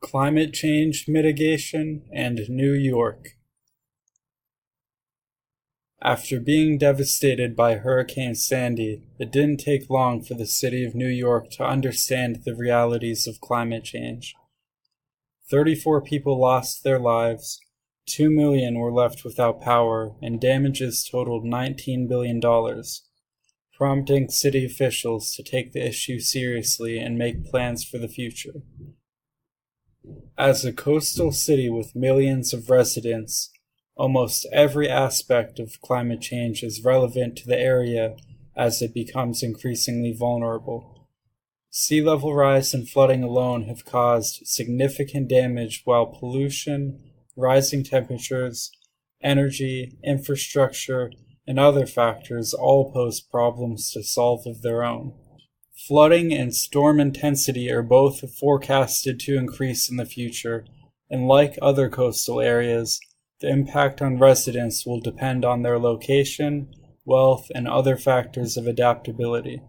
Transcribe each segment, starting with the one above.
Climate change mitigation and New York. After being devastated by Hurricane Sandy, it didn't take long for the city of New York to understand the realities of climate change. 34 people lost their lives, 2 million were left without power, and damages totaled $19 billion, prompting city officials to take the issue seriously and make plans for the future. As a coastal city with millions of residents, almost every aspect of climate change is relevant to the area as it becomes increasingly vulnerable. Sea level rise and flooding alone have caused significant damage, while pollution, rising temperatures, energy, infrastructure, and other factors all pose problems to solve of their own. Flooding and storm intensity are both forecasted to increase in the future, and like other coastal areas, the impact on residents will depend on their location, wealth, and other factors of adaptability.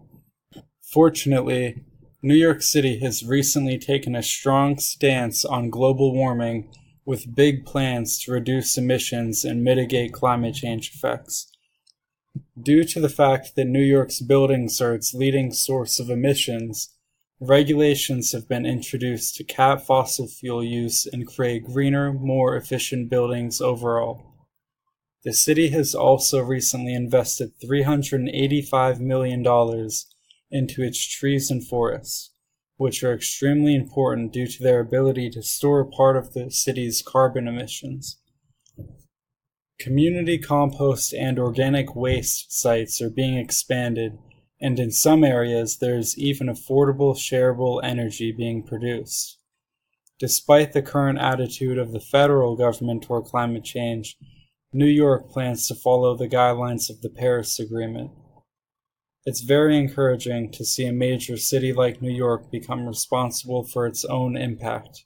Fortunately, New York City has recently taken a strong stance on global warming with big plans to reduce emissions and mitigate climate change effects. Due to the fact that New York's buildings are its leading source of emissions, regulations have been introduced to cap fossil fuel use and create greener, more efficient buildings overall. The city has also recently invested $385 million into its trees and forests, which are extremely important due to their ability to store part of the city's carbon emissions. Community compost and organic waste sites are being expanded, and in some areas there is even affordable shareable energy being produced. Despite the current attitude of the federal government toward climate change, New York plans to follow the guidelines of the Paris Agreement. It's very encouraging to see a major city like New York become responsible for its own impact.